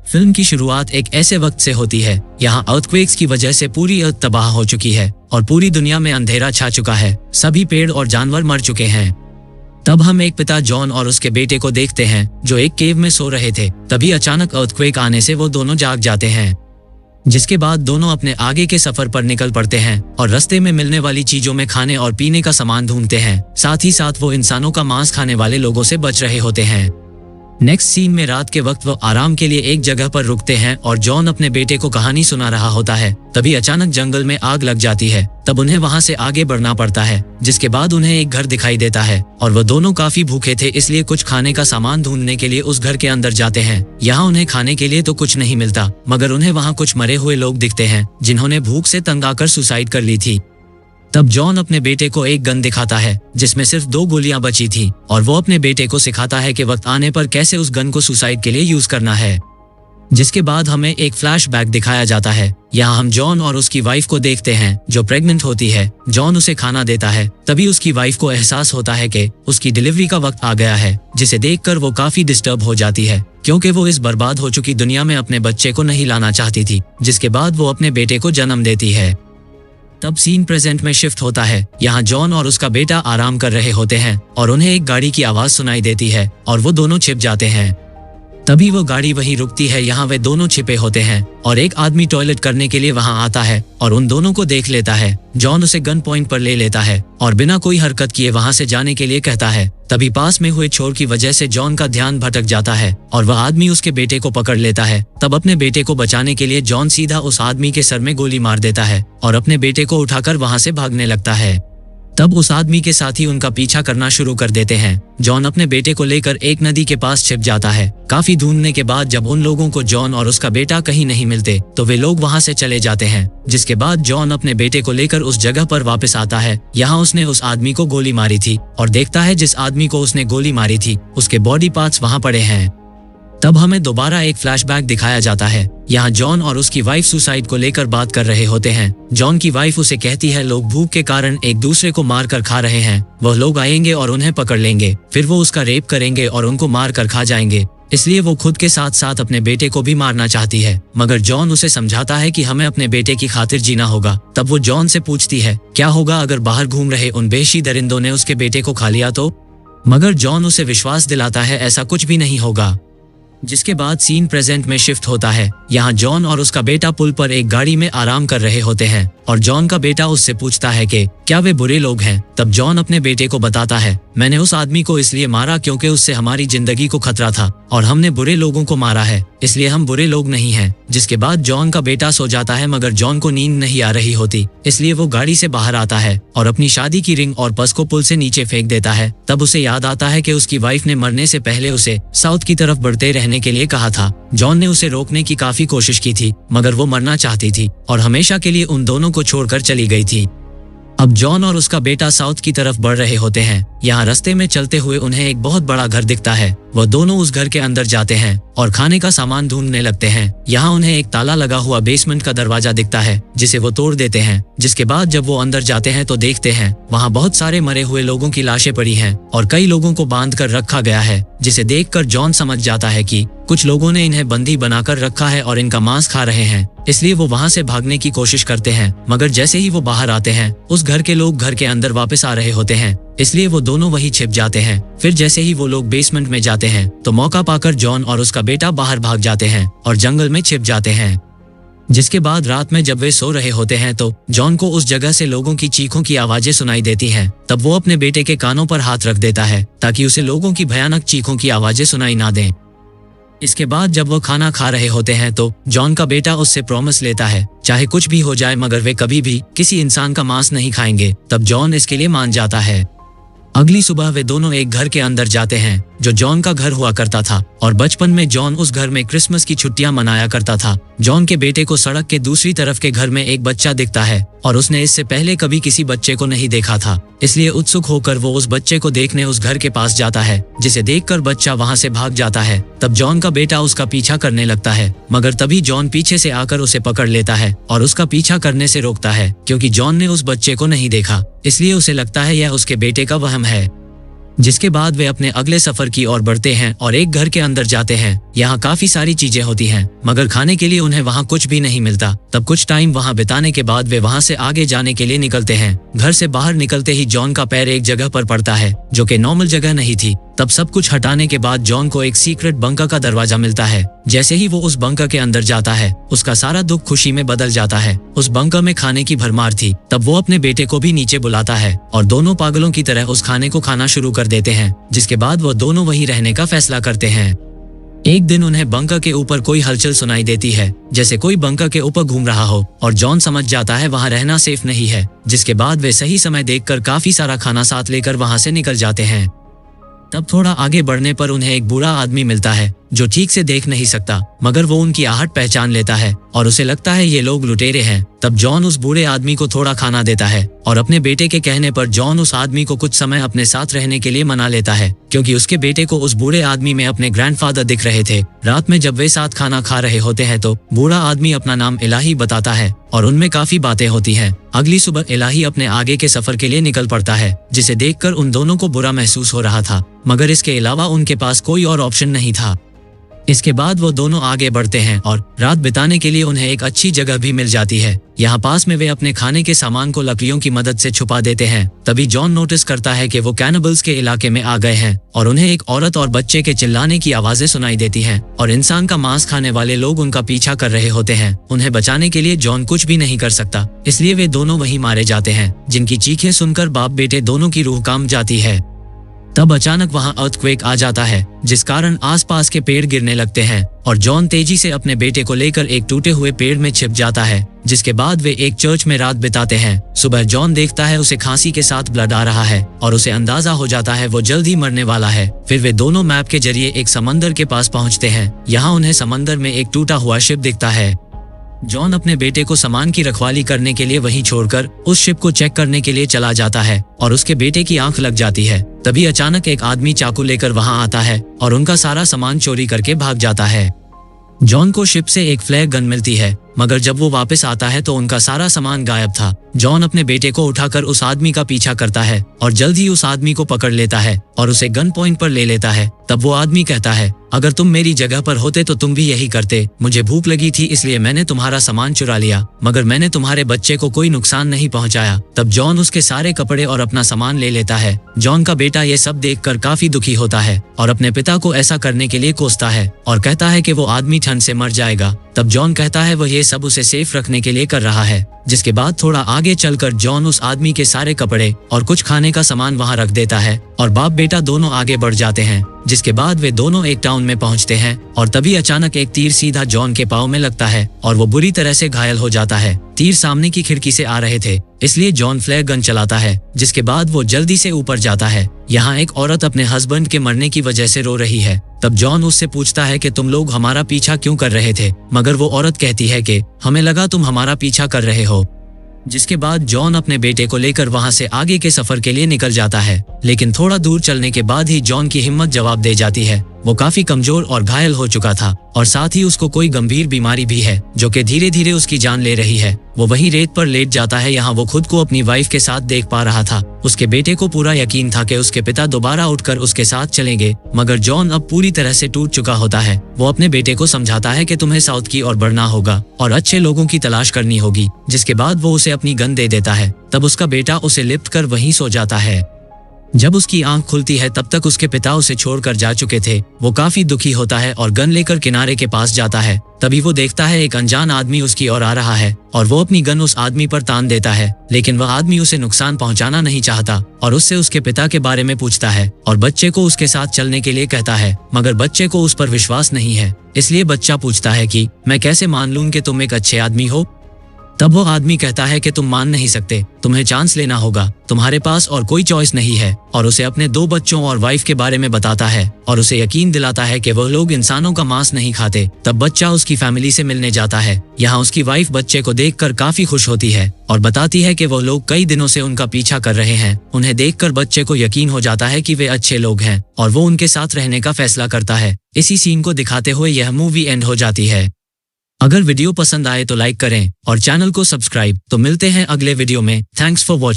Film की शुरुआत एक ऐसे वक्त से होती है यहाँ अर्थक्वेक्स की वजह से पूरी अर्थ तबाह हो चुकी है और पूरी दुनिया में अंधेरा छा चुका है। सभी पेड़ और जानवर मर चुके हैं। तब हम एक पिता जॉन और उसके बेटे को देखते हैं जो एक केव में सो रहे थे। तभी अचानक अर्थक्वेक आने से वो दोनों जाग जाते हैं, जिसके बाद दोनों अपने आगे के सफर पर निकल पड़ते हैं और रास्ते में मिलने वाली चीजों में खाने और पीने का सामान ढूंढते हैं। साथ ही साथ वो इंसानों का मांस खाने वाले लोगों से बच रहे होते हैं। नेक्स्ट सीन में रात के वक्त वो आराम के लिए एक जगह पर रुकते हैं और जॉन अपने बेटे को कहानी सुना रहा होता है। तभी अचानक जंगल में आग लग जाती है। तब उन्हें वहां से आगे बढ़ना पड़ता है, जिसके बाद उन्हें एक घर दिखाई देता है और वो दोनों काफी भूखे थे, इसलिए कुछ खाने का सामान ढूंढने के लिए उस घर के अंदर जाते हैं। यहाँ उन्हें खाने के लिए तो कुछ नहीं मिलता, मगर उन्हें वहाँ कुछ मरे हुए लोग दिखते हैं जिन्होंने भूख से तंग आकर सुसाइड कर ली थी। तब जॉन अपने बेटे को एक गन दिखाता है जिसमें सिर्फ 2 गोलियां बची थी और वो अपने बेटे को सिखाता है कि वक्त आने पर कैसे उस गन को सुसाइड के लिए यूज करना है। जिसके बाद हमें एक फ्लैशबैक दिखाया जाता है। यहाँ हम जॉन और उसकी वाइफ को देखते हैं जो प्रेग्नेंट होती है। जॉन उसे खाना देता है। तभी उसकी वाइफ को एहसास होता है कि उसकी डिलीवरी का वक्त आ गया है, जिसे देखकर वो काफी डिस्टर्ब हो जाती है क्योंकि वो इस बर्बाद हो चुकी दुनिया में अपने बच्चे को नहीं लाना चाहती थी। जिसके बाद वो अपने बेटे को जन्म देती है। तब सीन प्रेजेंट में शिफ्ट होता है। यहाँ जॉन और उसका बेटा आराम कर रहे होते हैं और उन्हें एक गाड़ी की आवाज सुनाई देती है और वो दोनों छिप जाते हैं। तभी वो गाड़ी वहीं रुकती है। यहाँ वे दोनों छिपे होते हैं और एक आदमी टॉयलेट करने के लिए वहाँ आता है और उन दोनों को देख लेता है। जॉन उसे गन पॉइंट पर ले लेता है और बिना कोई हरकत किए वहाँ से जाने के लिए कहता है। तभी पास में हुए शोर की वजह से जॉन का ध्यान भटक जाता है और वह आदमी उसके बेटे को पकड़ लेता है। तब अपने बेटे को बचाने के लिए जॉन सीधा उस आदमी के सर में गोली मार देता है और अपने बेटे को उठाकर वहाँ से भागने लगता है। तब उस आदमी के साथी उनका पीछा करना शुरू कर देते हैं। जॉन अपने बेटे को लेकर एक नदी के पास छिप जाता है। काफी ढूंढने के बाद जब उन लोगों को जॉन और उसका बेटा कहीं नहीं मिलते तो वे लोग वहां से चले जाते हैं। जिसके बाद जॉन अपने बेटे को लेकर उस जगह पर वापस आता है। यहाँ उसने उस आदमी को गोली मारी थी और देखता है जिस आदमी को उसने गोली मारी थी उसके बॉडी पार्ट्स वहां पड़े हैं। तब हमें दोबारा एक फ्लैशबैक दिखाया जाता है। यहाँ जॉन और उसकी वाइफ सुसाइड को लेकर बात कर रहे होते हैं। जॉन की वाइफ उसे कहती है लोग भूख के कारण एक दूसरे को मार कर खा रहे हैं, वह लोग आएंगे और उन्हें पकड़ लेंगे, फिर वो उसका रेप करेंगे और उनको मार कर खा जाएंगे। इसलिए वो खुद के साथ साथ अपने बेटे को भी मारना चाहती है, मगर जॉन उसे समझाता है कि हमें अपने बेटे की खातिर जीना होगा। तब वो जॉन से पूछती है क्या होगा अगर बाहर घूम रहे उन बेशी दरिंदों ने उसके बेटे को खा लिया तो? मगर जॉन उसे विश्वास दिलाता है ऐसा कुछ भी नहीं होगा। जिसके बाद सीन प्रेजेंट में शिफ्ट होता है। यहाँ जॉन और उसका बेटा पुल पर एक गाड़ी में आराम कर रहे होते हैं और जॉन का बेटा उससे पूछता है कि क्या वे बुरे लोग हैं। तब जॉन अपने बेटे को बताता है मैंने उस आदमी को इसलिए मारा क्योंकि उससे हमारी जिंदगी को खतरा था और हमने बुरे लोगों को मारा है, इसलिए हम बुरे लोग नहीं हैं। जिसके बाद जॉन का बेटा सो जाता है, मगर जॉन को नींद नहीं आ रही होती, इसलिए वो गाड़ी से बाहर आता है और अपनी शादी की रिंग और पर्स को पुल से नीचे फेंक देता है। तब उसे याद आता है कि उसकी वाइफ ने मरने से पहले उसे साउथ की तरफ बढ़ते रहने के लिए कहा था। जॉन ने उसे रोकने की काफी कोशिश की थी, मगर वो मरना चाहती थी और हमेशा के लिए उन दोनों को छोड़कर चली गई थी। अब जॉन और उसका बेटा साउथ की तरफ बढ़ रहे होते हैं। यहाँ रास्ते में चलते हुए उन्हें एक बहुत बड़ा घर दिखता है। वह दोनों उस घर के अंदर जाते हैं और खाने का सामान ढूंढने लगते हैं। यहाँ उन्हें एक ताला लगा हुआ बेसमेंट का दरवाजा दिखता है जिसे वो तोड़ देते हैं। जिसके बाद जब वो अंदर जाते हैं तो देखते हैं वहाँ बहुत सारे मरे हुए लोगों की लाशें पड़ी हैं और कई लोगों को बांध कर रखा गया है, जिसे देखकर जॉन समझ जाता है कि कुछ लोगों ने इन्हें बंदी बनाकर रखा है और इनका मांस खा रहे हैं। इसलिए वो वहाँ से भागने की कोशिश करते हैं, मगर जैसे ही वो बाहर आते हैं उस घर के लोग घर के अंदर वापस आ रहे होते हैं, इसलिए वो दोनों वहीं छिप जाते हैं। फिर जैसे ही वो लोग बेसमेंट में जाते हैं तो मौका पाकर जॉन और उसका बेटा बाहर भाग जाते हैं और जंगल में छिप जाते हैं। जिसके बाद रात में जब वे सो रहे होते हैं तो जॉन को उस जगह से लोगों की चीखों की आवाजें सुनाई देती हैं। तब वो अपने बेटे के कानों पर हाथ रख देता है ताकि उसे लोगों की भयानक चीखों की आवाजें सुनाई ना दें। इसके बाद जब वो खाना खा रहे होते हैं तो जॉन का बेटा उससे प्रॉमिस लेता है चाहे कुछ भी हो जाए मगर वे कभी भी किसी इंसान का मांस नहीं खाएंगे। तब जॉन इसके लिए मान जाता है। अगली सुबह वे दोनों एक घर के अंदर जाते हैं जो जॉन का घर हुआ करता था और बचपन में जॉन उस घर में क्रिसमस की छुट्टियां मनाया करता था। जॉन के बेटे को सड़क के दूसरी तरफ के घर में एक बच्चा दिखता है और उसने इससे पहले कभी किसी बच्चे को नहीं देखा था, इसलिए उत्सुक होकर वो उस बच्चे को देखने उस घर के पास जाता है, जिसे देखकर बच्चा वहां से भाग जाता है। तब जॉन का बेटा उसका पीछा करने लगता है, मगर तभी जॉन पीछे से आकर उसे पकड़ लेता है और उसका पीछा करने से रोकता है, क्योंकि जॉन ने उस बच्चे को नहीं देखा, इसलिए उसे लगता है यह उसके बेटे का वहम है। जिसके बाद वे अपने अगले सफर की ओर बढ़ते हैं और एक घर के अंदर जाते हैं। यहाँ काफी सारी चीजें होती हैं, मगर खाने के लिए उन्हें वहाँ कुछ भी नहीं मिलता। तब कुछ टाइम वहाँ बिताने के बाद वे वहाँ से आगे जाने के लिए निकलते हैं। घर से बाहर निकलते ही जॉन का पैर एक जगह पर पड़ता है जो कि नॉर्मल जगह नहीं थी। तब सब कुछ हटाने के बाद जॉन को एक सीक्रेट बंकर का दरवाजा मिलता है। जैसे ही वो उस बंकर के अंदर जाता है, उसका सारा दुख खुशी में बदल जाता है। उस बंकर में खाने की भरमार थी। तब वो अपने बेटे को भी नीचे बुलाता है और दोनों पागलों की तरह उस खाने को खाना शुरू कर देते हैं। जिसके बाद वो दोनों वहीं रहने का फैसला करते हैं। एक दिन उन्हें बंकर के ऊपर कोई हलचल सुनाई देती है, जैसे कोई बंकर के ऊपर घूम रहा हो, और जॉन समझ जाता है वहाँ रहना सेफ नहीं है। जिसके बाद वे सही समय देखकर काफी सारा खाना साथ लेकर वहाँ से निकल जाते हैं। तब थोड़ा आगे बढ़ने पर उन्हें एक बूढ़ा आदमी मिलता है जो ठीक से देख नहीं सकता, मगर वो उनकी आहट पहचान लेता है और उसे लगता है ये लोग लुटेरे हैं। तब जॉन उस बूढ़े आदमी को थोड़ा खाना देता है और अपने बेटे के कहने पर जॉन उस आदमी को कुछ समय अपने साथ रहने के लिए मना लेता है, क्योंकि उसके बेटे को उस बूढ़े आदमी में अपने ग्रैंडफादर दिख रहे थे। रात में जब वे साथ खाना खा रहे होते हैं तो बूढ़ा आदमी अपना नाम इलाही बताता है और उनमें काफी बातें होती हैं। अगली सुबह इलाही अपने आगे के सफर के लिए निकल पड़ता है, जिसे देखकर उन दोनों को बुरा महसूस हो रहा था, मगर इसके अलावा उनके पास कोई और ऑप्शन नहीं था। इसके बाद वो दोनों आगे बढ़ते हैं और रात बिताने के लिए उन्हें एक अच्छी जगह भी मिल जाती है। यहाँ पास में वे अपने खाने के सामान को लकड़ियों की मदद से छुपा देते हैं। तभी जॉन नोटिस करता है कि वो कैनिबल्स के इलाके में आ गए हैं और उन्हें एक औरत और बच्चे के चिल्लाने की आवाजें सुनाई देती हैं और इंसान का मांस खाने वाले लोग उनका पीछा कर रहे होते हैं। उन्हें बचाने के लिए जॉन कुछ भी नहीं कर सकता, इसलिए वे दोनों वहीं मारे जाते हैं, जिनकी चीखें सुनकर बाप बेटे दोनों की रूह कांप जाती है। तब अचानक वहां अर्थक्वेक आ जाता है, जिस कारण आसपास के पेड़ गिरने लगते हैं और जॉन तेजी से अपने बेटे को लेकर एक टूटे हुए पेड़ में छिप जाता है। जिसके बाद वे एक चर्च में रात बिताते हैं। सुबह जॉन देखता है उसे खांसी के साथ ब्लड आ रहा है और उसे अंदाजा हो जाता है वो जल्द ही मरने वाला है। फिर वे दोनों मैप के जरिए एक समंदर के पास पहुंचते हैं। यहाँ उन्हें समंदर में एक टूटा हुआ शिप दिखता है। जॉन अपने बेटे को सामान की रखवाली करने के लिए वहीं छोड़कर उस शिप को चेक करने के लिए चला जाता है और उसके बेटे की आंख लग जाती है। तभी अचानक एक आदमी चाकू लेकर वहां आता है और उनका सारा सामान चोरी करके भाग जाता है। जॉन को शिप से एक फ्लैग गन मिलती है, मगर जब वो वापस आता है तो उनका सारा सामान गायब था। जॉन अपने बेटे को उठाकर उस आदमी का पीछा करता है और जल्द ही उस आदमी को पकड़ लेता है और उसे गन पॉइंट पर ले लेता है। तब वो आदमी कहता है, अगर तुम मेरी जगह पर होते तो तुम भी यही करते। मुझे भूख लगी थी इसलिए मैंने तुम्हारा सामान चुरा लिया, मगर मैंने तुम्हारे बच्चे को कोई नुकसान नहीं पहुंचाया। तब जॉन उसके सारे कपड़े और अपना सामान ले लेता है। जॉन का बेटा ये सब देखकर काफी दुखी होता है और अपने पिता को ऐसा करने के लिए कोसता है और कहता है कि वो आदमी ठंड से मर जाएगा। तब जॉन कहता है वो ये सब उसे सेफ रखने के लिए कर रहा है। जिसके बाद थोड़ा आगे चलकर जॉन उस आदमी के सारे कपड़े और कुछ खाने का सामान वहां रख देता है और बाप बेटा दोनों आगे बढ़ जाते हैं। जिसके बाद वे दोनों एक टाउन में पहुंचते हैं और तभी अचानक एक तीर सीधा जॉन के पाँव में लगता है और वो बुरी तरह से घायल हो जाता है। तीर सामने की खिड़की से आ रहे थे, इसलिए जॉन फ्लैग गन चलाता है। जिसके बाद वो जल्दी से ऊपर जाता है। यहाँ एक औरत अपने हस्बैंड के मरने की वजह से रो रही है। तब जॉन उससे पूछता है कि तुम लोग हमारा पीछा क्यों कर रहे थे, मगर वो औरत कहती है कि हमें लगा तुम हमारा पीछा कर रहे हो। जिसके बाद जॉन अपने बेटे को लेकर वहां से आगे के सफर के लिए निकल जाता है, लेकिन थोड़ा दूर चलने के बाद ही जॉन की हिम्मत जवाब दे जाती है। वो काफी कमजोर और घायल हो चुका था और साथ ही उसको कोई गंभीर बीमारी भी है जो कि धीरे धीरे उसकी जान ले रही है। वो वहीं रेत पर लेट जाता है। यहाँ वो खुद को अपनी वाइफ के साथ देख पा रहा था। उसके बेटे को पूरा यकीन था कि उसके पिता दोबारा उठकर उसके साथ चलेंगे, मगर जॉन अब पूरी तरह से टूट चुका होता है। वो अपने बेटे को समझाता है कि तुम्हें साउथ की ओर बढ़ना होगा और अच्छे लोगों की तलाश करनी होगी। जिसके बाद वो उसे अपनी गन दे देता है। तब उसका बेटा उसे लिफ्ट कर वहीं सो जाता है। जब उसकी आंख खुलती है तब तक उसके पिता उसे छोड़कर जा चुके थे। वो काफी दुखी होता है और गन लेकर किनारे के पास जाता है। तभी वो देखता है एक अनजान आदमी उसकी ओर आ रहा है और वो अपनी गन उस आदमी पर तान देता है, लेकिन वह आदमी उसे नुकसान पहुंचाना नहीं चाहता और उससे उसके पिता के बारे में पूछता है और बच्चे को उसके साथ चलने के लिए कहता है, मगर बच्चे को उस पर विश्वास नहीं है। इसलिए बच्चा पूछता है कि मैं कैसे मान लूं कि तुम एक अच्छे आदमी हो। तब वो आदमी कहता है कि तुम मान नहीं सकते, तुम्हें चांस लेना होगा, तुम्हारे पास और कोई चॉइस नहीं है, और उसे अपने 2 बच्चों और वाइफ के बारे में बताता है और उसे यकीन दिलाता है कि वो लोग इंसानों का मांस नहीं खाते। तब बच्चा उसकी फैमिली से मिलने जाता है। यहाँ उसकी वाइफ बच्चे को देखकर काफी खुश होती है और बताती है कि वो लोग कई दिनों से उनका पीछा कर रहे हैं। उन्हें देखकर बच्चे को यकीन हो जाता है कि वे अच्छे लोग हैं और वो उनके साथ रहने का फैसला करता है। इसी सीन को दिखाते हुए यह मूवी एंड हो जाती है। अगर वीडियो पसंद आए तो लाइक करें और चैनल को सब्सक्राइब। तो मिलते हैं अगले वीडियो में। Thanks for watching.